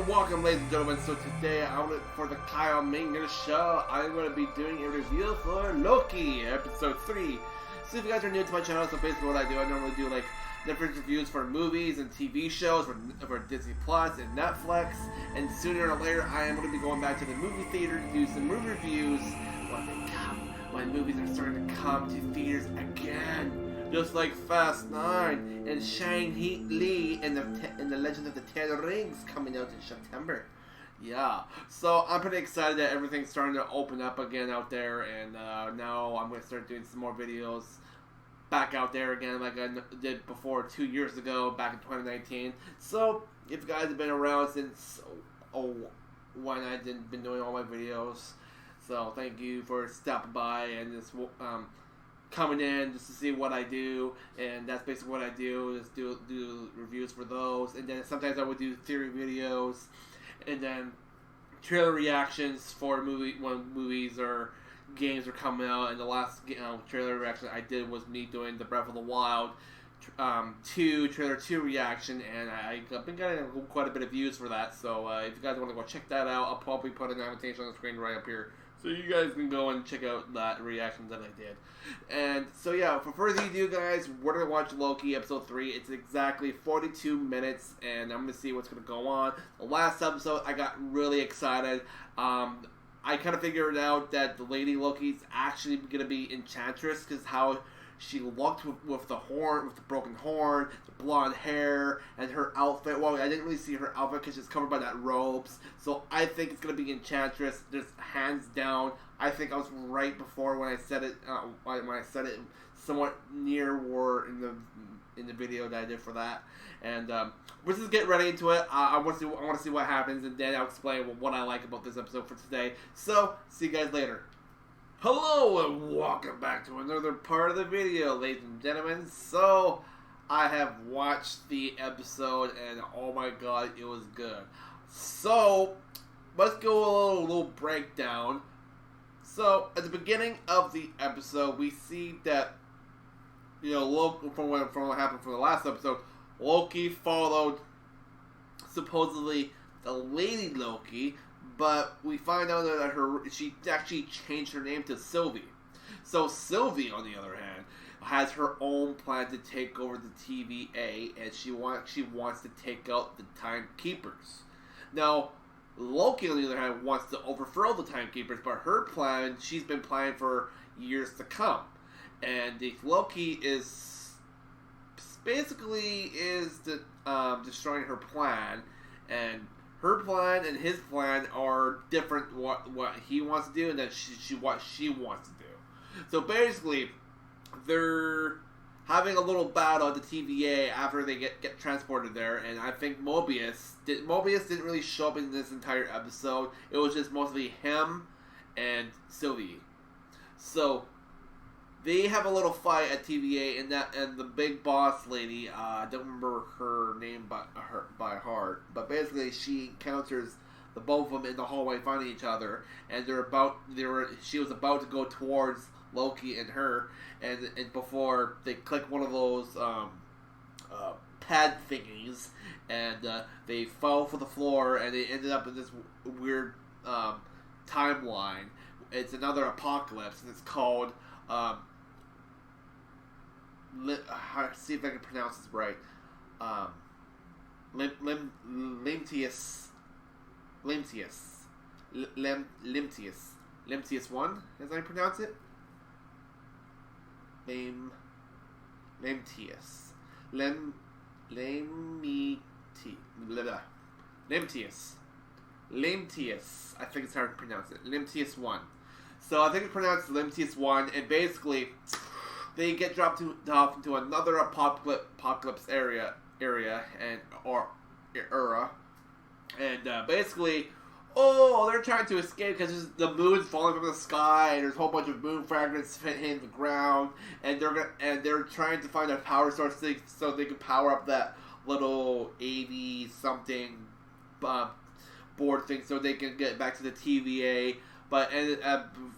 Welcome, ladies and gentlemen. So today, for the Kyle Minger show, I'm going to be doing a review for Loki, episode 3. So if you guys are new to my channel, so basically what I do, I normally do like different reviews for movies and TV shows for Disney Plus and Netflix. And sooner or later, I am going to be going back to the movie theater to do some movie reviews when movies are starting to come to theaters again. Just like Fast 9 and Shang-Chi and the Legend of the Ten Rings coming out in September. Yeah, so I'm pretty excited that everything's starting to open up again out there, and now I'm going to start doing some more videos back out there again like I did before 2 years ago, back in 2019. So, if you guys have been around since when I been doing all my videos, so thank you for stopping by and just coming in just to see what I do, and that's basically what I do, is do reviews for those, and then sometimes I would do theory videos, and then trailer reactions for when movies or games are coming out, and the last trailer reaction I did was me doing the Breath of the Wild 2 trailer 2 reaction, and I've been getting quite a bit of views for that, so if you guys want to go check that out, I'll probably put an annotation on the screen right up here, so you guys can go and check out that reaction that I did. And so yeah, for further ado guys, we're going to watch Loki episode 3. It's exactly 42 minutes, and I'm going to see what's going to go on. The last episode, I got really excited. I kind of figured out that the Lady Loki's actually going to be Enchantress, because how she looked with the horn, with the broken horn, the blonde hair, and her outfit. Well, I didn't really see her outfit because she's covered by that robes. So I think it's going to be Enchantress, just hands down. I think I was right before when I said it, when I said it somewhat near or in the video that I did for that. And we'll just get right into it. I want to see what happens, and then I'll explain what I like about this episode for today. So, see you guys later. Hello and welcome back to another part of the video, ladies and gentlemen. So, I have watched the episode and oh my god, it was good. So, let's go a little breakdown. So, at the beginning of the episode, we see that, Loki, from what happened from the last episode, Loki followed, supposedly, the Lady Loki, but we find out that she actually changed her name to Sylvie. So Sylvie, on the other hand, has her own plan to take over the TVA, and she wants to take out the Timekeepers. Now, Loki, on the other hand, wants to overthrow the Timekeepers, but her plan, she's been planning for years to come. And Loki is basically destroying her plan, and her plan and his plan are different. What he wants to do, and then what she wants to do. So basically, they're having a little battle at the TVA after they get transported there, and I think Mobius didn't really show up in this entire episode. It was just mostly him and Sylvie. So they have a little fight at TVA, and the big boss lady, I don't remember her name by heart, but basically she encounters the both of them in the hallway fighting each other, and she was about to go towards Loki and her, and before they click one of those pad thingies, and they fell for the floor, and they ended up in this weird timeline. It's another apocalypse, and it's called see if I can pronounce this right. Limtius 1, as I pronounce it. Limtius. I think it's hard to pronounce it. Limtius 1. So I think it's pronounced Limtius 1, and basically they get dropped off into another apocalypse area, and basically, they're trying to escape because the moon's falling from the sky, and there's a whole bunch of moon fragments hitting the ground, and they're trying to find a power source so they can power up that little 80 something board thing so they can get back to the TVA. But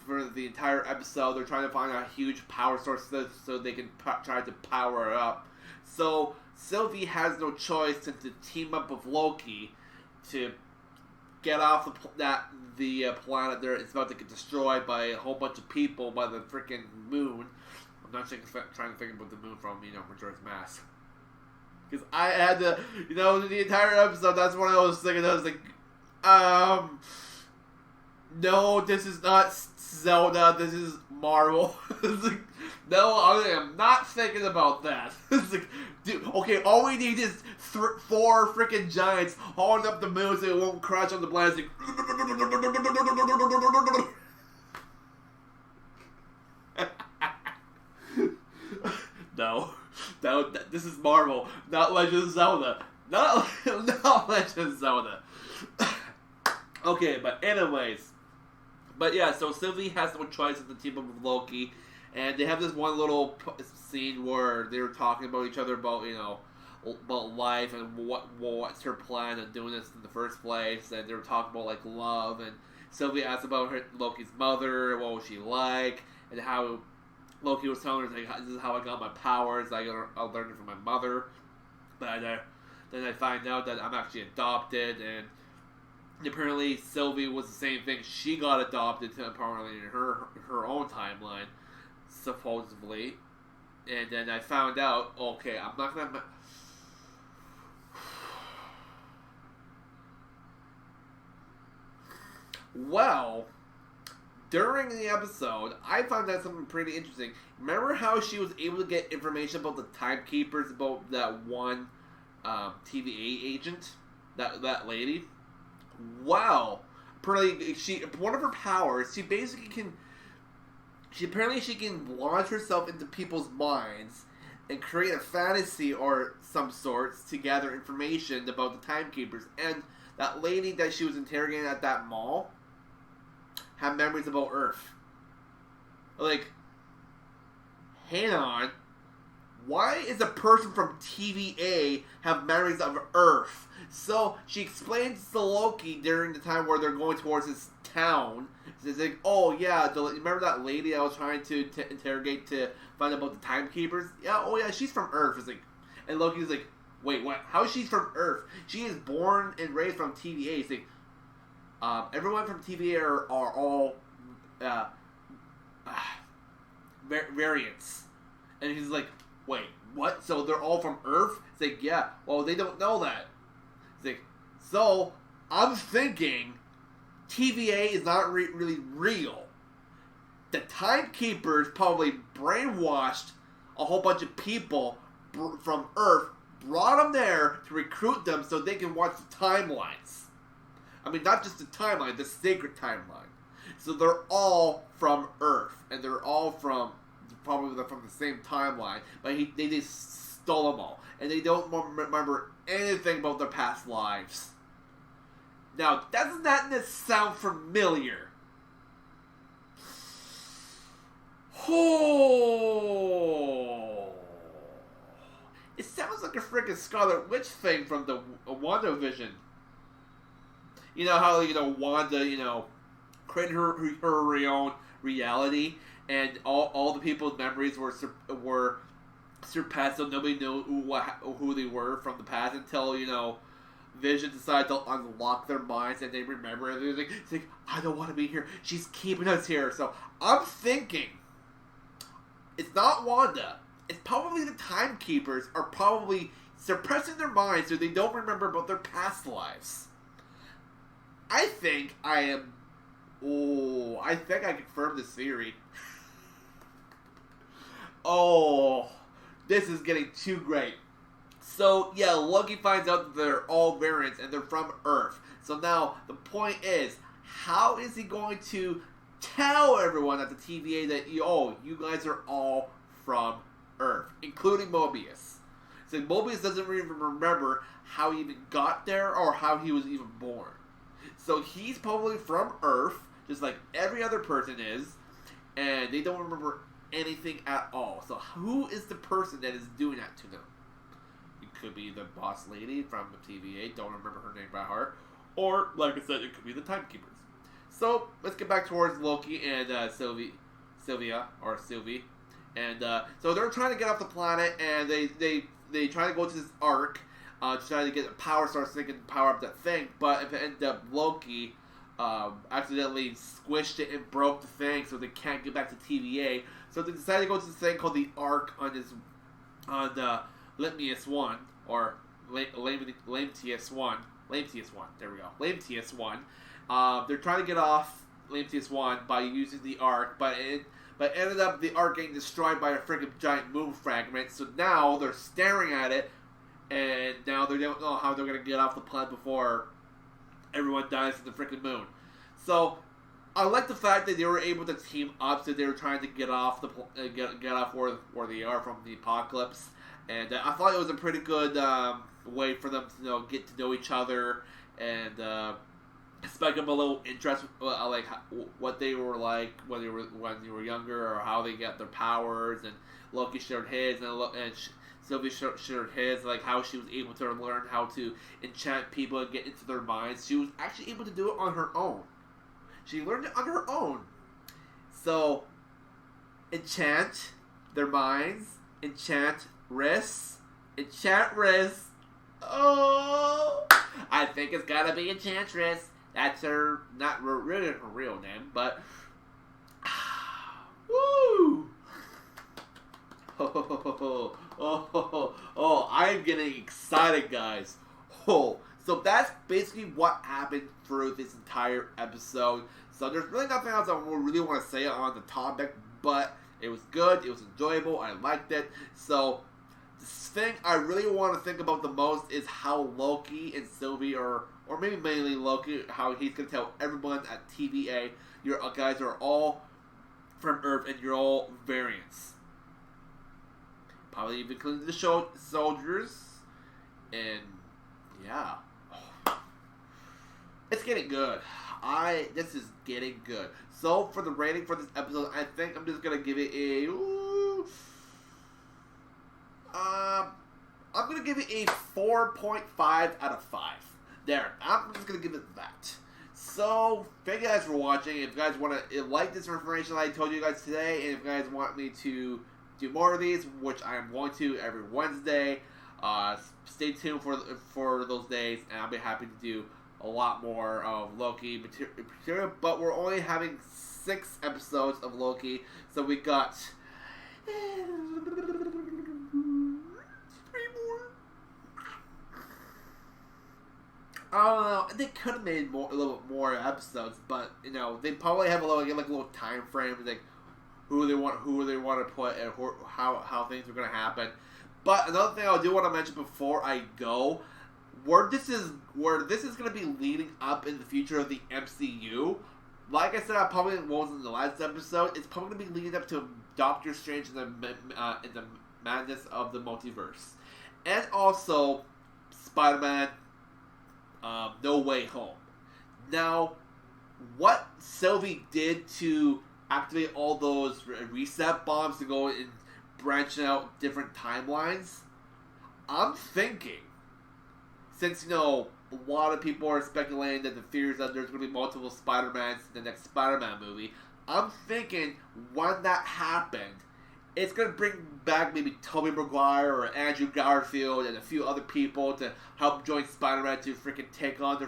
for the entire episode, they're trying to find a huge power source so they can try to power it up. So Sylvie has no choice than to team up with Loki to get off the planet there. It's about to get destroyed by a whole bunch of people by the freaking moon. I'm not trying to think about the moon from Majora's Mask. Because I had to, the entire episode, that's what I was thinking. I was like, no, this is not Zelda, this is Marvel. It's like, no, I am not thinking about that. It's like, dude, okay, all we need is 4 freaking giants holding up the moon so it won't crash on the planet. Like, no, this is Marvel, not Legend of Zelda. Not Legend of Zelda. Okay, but anyways. But yeah, so Sylvie has no choice at the team up with Loki. And they have this one little scene where they were talking about each other about, about life and what's her plan of doing this in the first place. And they were talking about, like, love. And Sylvie asked about Loki's mother, what was she like, and how Loki was telling her, like, this is how I got my powers. I learned it from my mother. But then I find out that I'm actually adopted, and apparently Sylvie was the same thing. She got adopted apparently in her own timeline, supposedly. And then I found out, okay, I'm not gonna... Well, during the episode, I found out something pretty interesting. Remember how she was able to get information about the timekeepers, about that one TVA agent? That lady? Wow. Apparently, one of her powers, she can launch herself into people's minds and create a fantasy or some sorts to gather information about the timekeepers. And that lady that she was interrogating at that mall had memories about Earth. Like, hang on. Why is a person from TVA have memories of Earth? So she explains to Loki during the time where they're going towards this town. She's like, oh yeah, remember that lady I was trying to interrogate to find out about the timekeepers? Yeah, oh yeah, she's from Earth. It's like, and Loki's like, wait, what? How is she from Earth? She is born and raised from TVA. It's like, everyone from TVA are all variants. And he's like, wait, what? So they're all from Earth? It's like, yeah. Well, they don't know that. It's like, so I'm thinking TVA is not really real. The timekeepers probably brainwashed a whole bunch of people from Earth, brought them there to recruit them so they can watch the timelines. I mean, not just the timeline, the sacred timeline. So they're all from Earth, and they're all probably from the same timeline, but they just stole them all. And they don't remember anything about their past lives. Now, doesn't that sound familiar? Oh, it sounds like a freaking Scarlet Witch thing from the WandaVision. You know how, Wanda, created her own reality, and all the people's memories were surpassed, so nobody knew who they were from the past until, Vision decided to unlock their minds and they remember everything. It's like, I don't want to be here. She's keeping us here. So I'm thinking, it's not Wanda. It's probably the timekeepers are probably suppressing their minds so they don't remember about their past lives. I think I confirmed this theory. Oh, this is getting too great. So, yeah, Loki finds out that they're all variants and they're from Earth. So now, the point is, how is he going to tell everyone at the TVA that, you guys are all from Earth, including Mobius? So Mobius doesn't even remember how he even got there or how he was even born. So he's probably from Earth, just like every other person is, and they don't remember anything at all. So who is the person that is doing that to them? It could be the boss lady from the TVA, don't remember her name by heart, or, like I said, it could be the timekeepers. So let's get back towards Loki and Sylvie. And so they're trying to get off the planet, and they try to go to this ark trying to get the power source so they can power up that thing. But if it ended up Loki accidentally squished it and broke the thing, so they can't get back to TVA. So they decided to go to this thing called the Ark on Litmius 1 or Lametius 1. There we go. Lametius 1. They're trying to get off Lametius 1 by using the Ark, but ended up the Ark getting destroyed by a freaking giant moon fragment. So now they're staring at it, and now they don't know how they're gonna get off the planet before everyone dies in the freaking moon. So I like the fact that they were able to team up, so they were trying to get off get off where they are from the apocalypse, and I thought it was a pretty good way for them to get to know each other and spike up a little interest, like what they were like when they were younger, or how they got their powers. And Loki shared his, and Sylvie shared his, like how she was able to learn how to enchant people and get into their minds. She was actually able to do it on her own. She learned it on her own. So, enchant their minds, enchant wrists. Oh, I think it's gotta be Enchantress. That's her, not really her real name, but woo! Oh, I'm getting excited, guys. So that's basically what happened through this entire episode. So there's really nothing else I really want to say on the topic, but it was good, it was enjoyable, I liked it. So the thing I really want to think about the most is how Loki and Sylvie, or maybe mainly Loki, how he's going to tell everyone at TVA, you guys are all from Earth and you're all variants. Probably even including the soldiers. And yeah. It's getting good. This is getting good. So for the rating for this episode, I think I'm just going to give it a... I'm going to give it a 4.5 out of 5. There, I'm just going to give it that. So, thank you guys for watching. If you guys want to like this information I told you guys today, and if you guys want me to do more of these, which I am going to every Wednesday, stay tuned for those days, and I'll be happy to do a lot more of Loki material. But we're only having 6 episodes of Loki, so we got 3 more. I don't know. They could have made a little bit more episodes, but they probably have a little time frame, like who they want to put and how things are going to happen. But another thing I do want to mention before I go, where this is going to be leading up in the future of the MCU. Like I said, I probably wasn't in the last episode. It's probably going to be leading up to Doctor Strange in the madness of the multiverse, and also Spider-Man. No Way Home. Now, what Sylvie did to activate all those reset bombs to go and branch out different timelines, I'm thinking, since a lot of people are speculating that the theories that there's going to be multiple Spider-Mans in the next Spider-Man movie, I'm thinking when that happened, it's going to bring back maybe Tobey Maguire or Andrew Garfield and a few other people to help join Spider-Man to freaking take on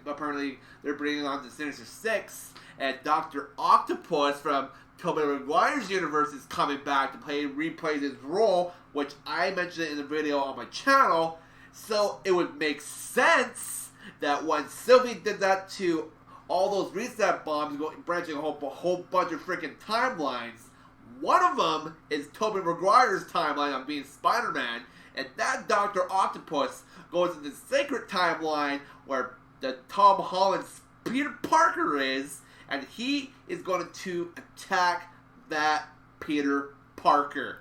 apparently they're bringing on the Sinister Six, and Dr. Octopus from Tobey Maguire's universe is coming back to replay his role, which I mentioned in the video on my channel. So it would make sense that when Sylvie did that to all those reset bombs, branching a whole bunch of freaking timelines, one of them is Tobey Maguire's timeline on being Spider-Man, and that Dr. Octopus goes in the sacred timeline where the Tom Holland's Peter Parker is, and he is going to attack that Peter Parker.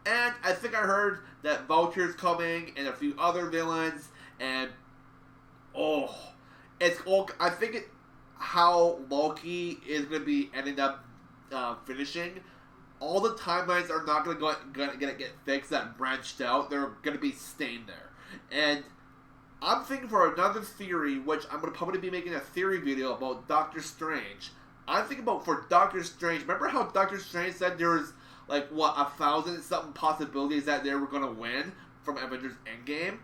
And I think I heard that Vulture's coming and a few other villains, and I think how Loki is going to be ending up finishing. All the timelines are not going to get fixed that branched out. They're going to be staying there. And I'm thinking for another theory, which I'm going to probably be making a theory video about Doctor Strange. I'm thinking about for Doctor Strange. Remember how Doctor Strange said there was 1,000 something possibilities that they were going to win from Avengers Endgame?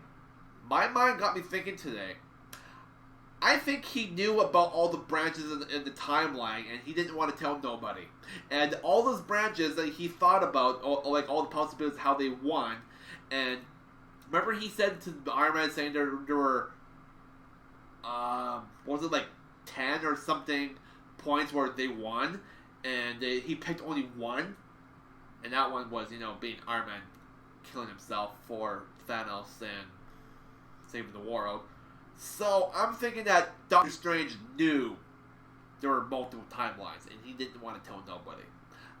my mind got me thinking today. I think he knew about all the branches in the timeline, and he didn't want to tell nobody. And all those branches that he thought about, like all the possibilities, how they won. And remember, he said to Iron Man, saying there were, what was it, like 10 or something points where they won, and he picked only one, and that one was, being Iron Man killing himself for Thanos and saving the world. So I'm thinking that Doctor Strange knew there were multiple timelines, and he didn't want to tell nobody.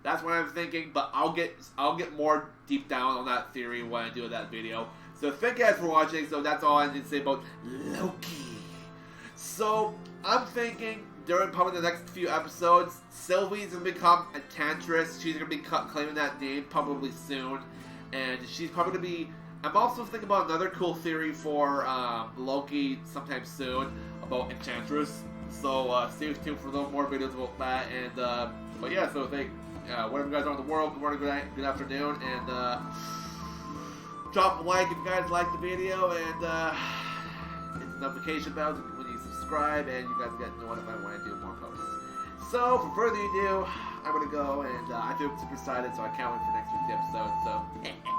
That's what I'm thinking, but I'll get more deep down on that theory when I do that video. So thank you guys for watching. So that's all I need to say about Loki. So I'm thinking during probably the next few episodes, Sylvie's gonna become a Enchantress. She's gonna be claiming that name probably soon, and she's probably gonna be. I'm also thinking about another cool theory for Loki sometime soon about Enchantress. So stay tuned for a little more videos about that. And but yeah, so whatever you guys are in the world, good morning, good night, good afternoon, and drop a like if you guys like the video, and hit the notification bell when you subscribe, and you guys get notified when I do more posts. So for further ado, I'm gonna go, and I feel super excited, so I can't wait for next week's episode. So.